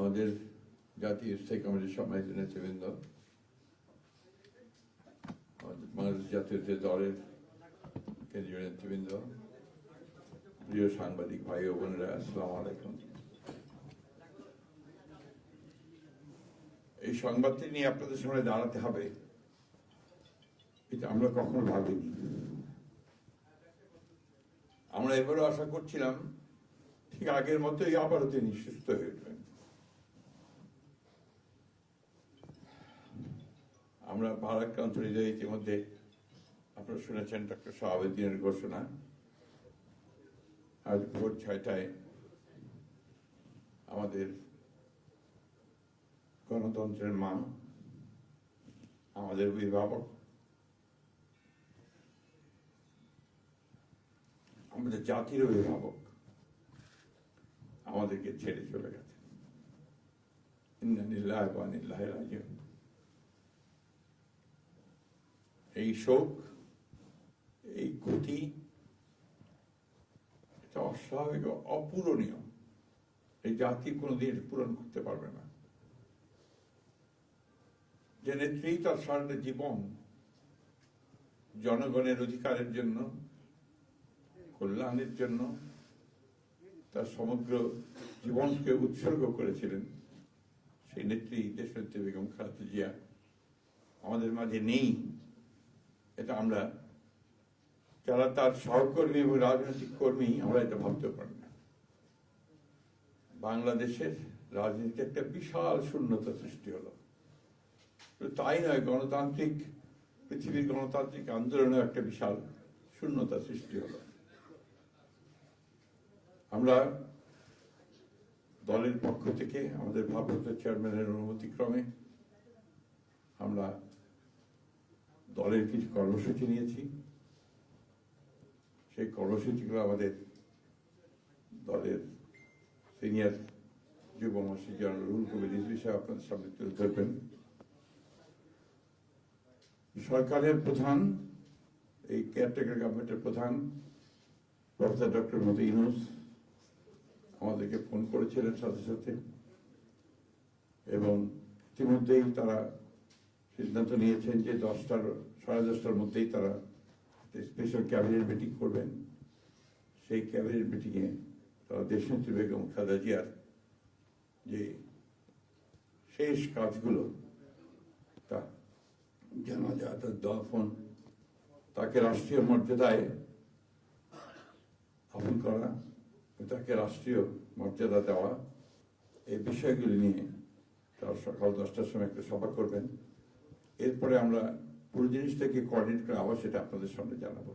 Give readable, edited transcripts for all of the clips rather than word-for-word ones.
আমাদের জাতীয় স্থায়ী কমিটির সম্মানিত নেতৃবৃন্দ, বাংলাদেশ জাতীয় দলের কেন্দ্রীয় নেতৃবৃন্দ, প্রিয় সাংবাদিক ভাই ও বোনেরা, আসসালামু আলাইকুম। এই সংবাদটি নিয়ে আপনাদের সামনে দাঁড়াতে হবে, এটা আমরা কখনো ভাবিনি। আমরা এবারও আশা করছিলাম ঠিক আগের মতোই আবারও তিনি সুস্থ হয়ে উঠবেন। আমরা ভারাক্রান্ত হৃদয়ে ইতিমধ্যে আপনারা শুনেছেন ডক্টর শাহাবুদ্দিনের ঘোষণা। আজ ভোর 6টায় আমাদের গণতন্ত্রের মা, আমাদের অভিভাবক, আমাদের জাতির অভিভাবক আমাদেরকে ছেড়ে চলে গেছে। ইন্না লিল্লাহি ওয়া ইন্না ইলাইহি রাজিউন। এই শোক, এই ক্ষতি, এটা অস্বাভাবিক, অপূরণীয়। এই জাতি কোনোদিন পূরণ করতে পারবে না। যে নেত্রী তার সারাটা জীবন জনগণের অধিকারের জন্য, কল্যাণের জন্য তার সমগ্র জীবনকে উৎসর্গ করেছিলেন, সেই নেত্রী দেশনেত্রী বেগম খালেদা জিয়া আমাদের মাঝে নেই। এটা আমরা যারা তার সহকর্মী এবং রাজনৈতিক কর্মী, আমরা এটা ভাবতেও পারি না। বাংলাদেশের রাজনীতিতে একটা বিশাল শূন্যতা সৃষ্টি হলো। তাই নয়, পৃথিবীর গণতান্ত্রিক আন্দোলনে একটা বিশাল শূন্যতা সৃষ্টি হলো। আমরা দলের পক্ষ থেকে আমাদের ভারপ্রাপ্ত চেয়ারম্যানের অনুমতিক্রমে আমরা দলের কিছু কর্মসূচি নিয়েছি। সেই কর্মসূচিগুলো আমাদের দলের সিনিয়র যুব মহাসচিব জনাব রুহুল কবির রিজভী সাহেব আপনাদের সামনে তুলে ধরবেন। সরকারের প্রধান, এই কেয়ারটেকার গভর্নমেন্টের প্রধান প্রফেসর ডক্টর মোহাম্মদ ইউনূস আমাদেরকে ফোন করেছিলেন সাথে সাথে, এবং ইতিমধ্যেই তারা সিদ্ধান্ত নিয়েছেন যে 10টার মধ্যেই তারা স্পেশাল ক্যাবিনেট মিটিং করবেন। সেই ক্যাবিনেট মিটিংয়ে তারা দেশনেত্রী বেগম খালেদা জিয়ার যে শেষ কাজগুলো, তা জানাজা, তার দাফন, তাকে রাষ্ট্রীয় মর্যাদায় দাফন করা, তাকে রাষ্ট্রীয় মর্যাদা দেওয়া, এই বিষয়গুলি নিয়ে তারা সকাল 10টার সময় একটা সভা করবেন। এরপরে আমরা পুরো জিনিসটাকে কোঅর্ডিনেট করে আবার সেটা আপনাদের সামনে জানাবো।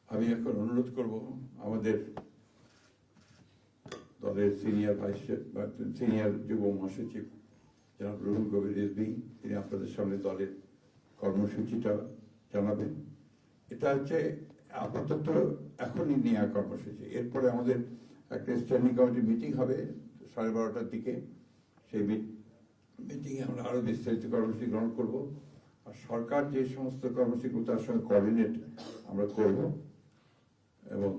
আমি এখন অনুরোধ করব আমাদের দলের সিনিয়র যুব মহাসচিব জনাব রুহুল কবির রিজভী, তিনি আপনাদের সামনে দলের কর্মসূচিটা জানাবেন। এটা হচ্ছে আপাতত এখনই নেওয়া কর্মসূচি। এরপরে আমাদের একটা স্ট্যান্ডিং কমিটি মিটিং হবে 12:30টার দিকে। সেই মিটিংয়ে আমরা আরো বিস্তারিত কর্মসূচি গ্রহণ করব। আর সরকার যে সমস্ত কর্মসূচিগুলো তার সঙ্গে কোঅর্ডিনেট আমরা করব, এবং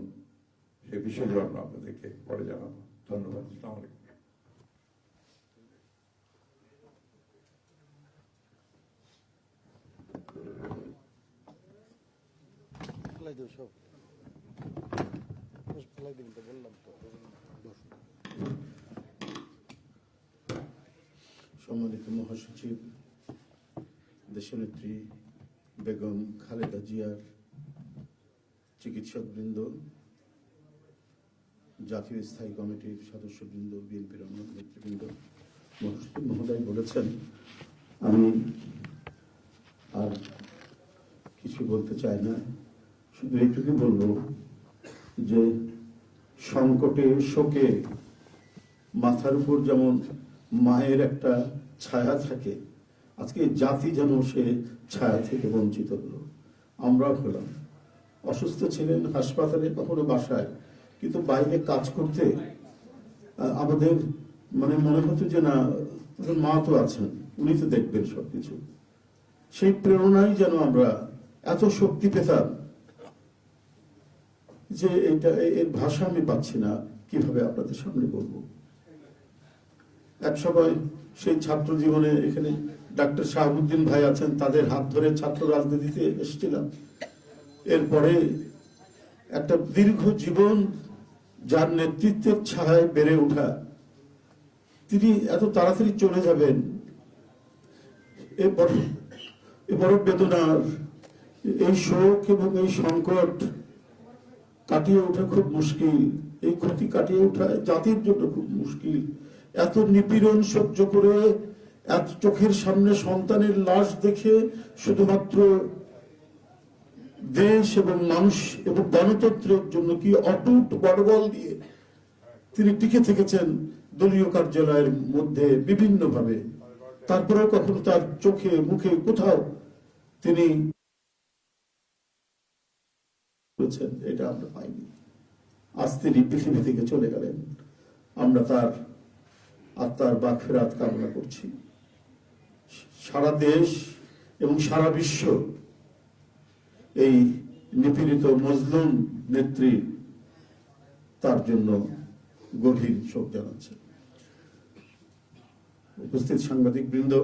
সেই বিষয়গুলো আমরা আপনাদেরকে পরে জানাবো। ধন্যবাদ। আসসালামু আলাইকুম। সম্মানিত মহাসচিব, দেশনেত্রী বেগম খালেদা জিয়ার চিকিৎসকবৃন্দ, জাতীয় স্থায়ী কমিটির সদস্যবৃন্দ, বিএনপির অন্য নেতৃবৃন্দ, মহাসচিব মহোদয় বলেছেন, আমি আর কিছু বলতে চাই না। শুধু এইটুকু বলবো যে সংকটে, শোকে মাথার উপর যেমন মায়ের একটা ছায়া থাকে, আজকে জাতি যেন সে ছায়া থেকে বঞ্চিত হলো। আমরাও হলাম। অসুস্থ ছিলেন হাসপাতালে, কখনো বাসায়, কিন্তু বাইরে কাজ করতে আমাদের মনে হতো যে না, মা তো আছেন, উনি তো দেখবেন সবকিছু। সেই প্রেরণাই যেন আমরা এত শক্তি পেতাম যে এটা, এর ভাষা আমি পাচ্ছি না। কিভাবে আপনাদের সামনে বলবো। এক সময় সেই ছাত্র জীবনে এখানে ডাক্তার শাহাবুদ্দিন ভাই আছেন, তাদের হাত ধরে ছাত্র রাজনীতিতে এসেছিলাম। এরপরে একটা দীর্ঘ জীবন যার নেতৃত্বের ছায়ায় বেড়ে ওঠা, তিনি এত তাড়াতাড়ি চলে যাবেন, এ বড় বেদনার। এই শোক এবং এই সংকট কাটিয়ে ওঠা খুব মুশকিল, এই ক্ষতি কাটিয়ে ওঠা জাতির জন্য খুব মুশকিল। এত নিপীড়ন সহ্য করে, এত চোখের সামনে সন্তানের লাশ দেখে শুধুমাত্র দেশ এবং মানুষ এবং গণতন্ত্রের জন্য কি অটুট বড়বল দিয়ে তিনি টিকে থেকেছেন দলীয় কার্যালয়ের মধ্যে বিভিন্ন ভাবে। তারপরেও কখনো তার চোখে মুখে কোথাও তিনি এটা আমরা পাইনি। আজ তিনি পৃথিবী থেকে চলে গেলেন, আমরা তার আত্মার মাগফিরাত কামনা করছি। সারা দেশ এবং সারা বিশ্ব এই নিপীড়িত মজলুম নেত্রী তার জন্য গভীর শোক জানাচ্ছে। উপস্থিত সাংবাদিক বৃন্দ,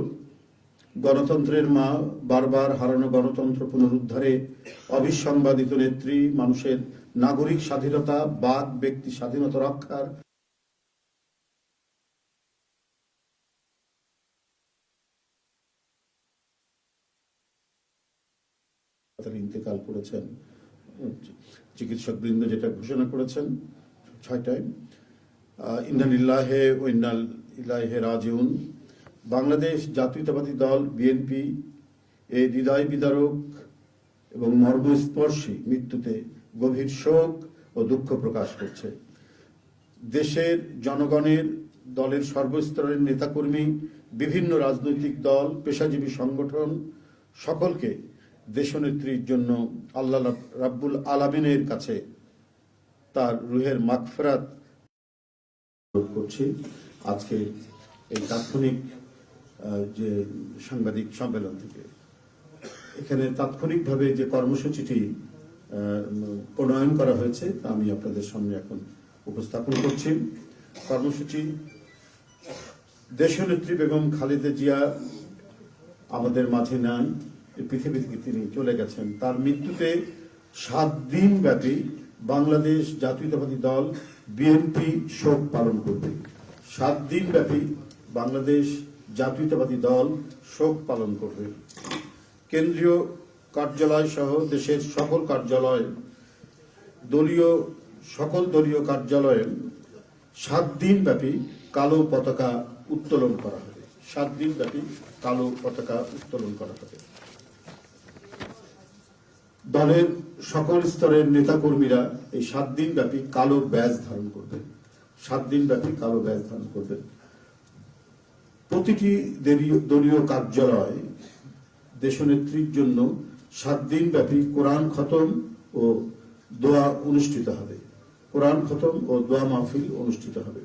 গণতন্ত্রের মা, বারবার হারানো গণতন্ত্র পুনরুদ্ধারে অবিসংবাদিত নেত্রী, মানুষের নাগরিক স্বাধীনতা, বাক ব্যক্তি স্বাধীনতা রক্ষার ইন্তেকাল করেছেন। চিকিৎসক বৃন্দ যেটা ঘোষণা করেছেন 6টায়, ইন্না লিল্লাহি ওয়া ইন্না ইলাইহি রাজিউন। বাংলাদেশ জাতীয়তাবাদী দল বিএনপি এই হৃদয় বিদারক এবং মর্মস্পর্শী মৃত্যুতে গভীর শোক ও দুঃখ প্রকাশ করছে। দেশের জনগণের, দলের সর্বস্তরের নেতাকর্মী, বিভিন্ন রাজনৈতিক দল, পেশাজীবী সংগঠন সকলকে দেশনেত্রীর জন্য আল্লাহ রাব্বুল আলামিনের কাছে তার রুহের মাগফিরাত করছি। আজকে এই তাৎক্ষণিক যে সাংবাদিক সম্মেলন থেকে এখানে তাৎক্ষণিকভাবে যে কর্মসূচিটি প্রণয়ন করা হয়েছে তা আমি আপনাদের সামনে এখন উপস্থাপন করছি। কর্মসূচি: দেশনেত্রী বেগম খালেদা জিয়া আমাদের মাঝে নাই, পৃথিবী থেকে তিনি চলে গেছেন। তার মৃত্যুতে 7 দিন ব্যাপী বাংলাদেশ জাতীয়তাবাদী দল বিএনপি শোক পালন করবে। 7 দিন ব্যাপী বাংলাদেশ জাতীয়তাবাদী দল শোক পালন করবে। কেন্দ্রীয় কার্যালয় সহ দেশের সকল কার্যালয়, সকল দলীয় কার্যালয়ে 7 দিন ব্যাপী কালো পতাকা উত্তোলন করা হবে। 7 দিন ব্যাপী কালো পতাকা উত্তোলন করা হবে। দলের সকল স্তরের নেতাকর্মীরা এই 7 দিন ব্যাপী কালো ব্যাজ ধারণ করবেন। 7 দিন ব্যাপী কালো ব্যাজ ধারণ করবেন। প্রতিটি দলীয় কার্যালয় দেশনেত্রীর জন্য 7 দিন ব্যাপী কোরআন খতম ও দোয়া অনুষ্ঠিত হবে। কোরআন খতম ও দোয়া মাহফিল অনুষ্ঠিত হবে।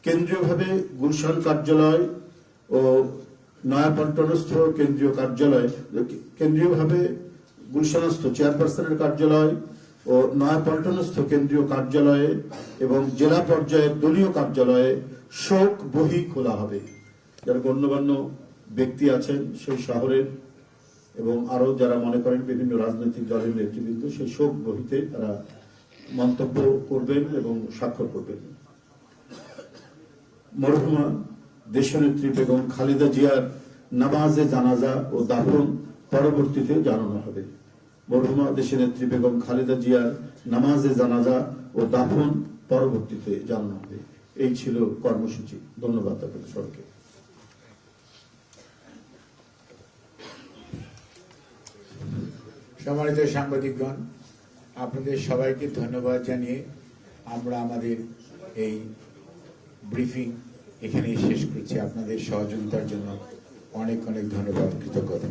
কেন্দ্রীয়ভাবে গুলশান কার্যালয় ও নয়াপল্টনস্থ কেন্দ্রীয় কার্যালয়, কেন্দ্রীয়ভাবে গুলশানস্থ চেয়ারপারসনের কার্যালয় ও নয়াপল্টনস্থ কেন্দ্রীয় কার্যালয়ে এবং জেলা পর্যায়ের দলীয় কার্যালয়ে শোক বহি খোলা হবে। যারা গণ্যমান্য ব্যক্তি আছেন সেই শহরের এবং আরো যারা মনে করেন বিভিন্ন রাজনৈতিক দলের নেতৃবৃন্দ, সেই শোক বহিতে তারা মন্তব্য করবেন এবং স্বাক্ষর করবেন। মরহুমা দেশনেত্রী বেগম খালেদা জিয়ার নামাজে জানাজা ও দাফন পরবর্তীতে জানানো হবে। মরহুমা দেশনেত্রী বেগম খালেদা জিয়ার নামাজে জানাজা ও দাফন পরবর্তীতে জানানো হবে। এই ছিল কর্মসূচি। ধন্যবাদ আপনাদের সবাইকে। সম্মানিত সাংবাদিকগণ, আপনাদের সবাইকে ধন্যবাদ জানিয়ে আমরা আমাদের এই ব্রিফিং এখানে শেষ করছি। আপনাদের সহযোগিতার জন্য অনেক অনেক ধন্যবাদ, কৃতজ্ঞতা।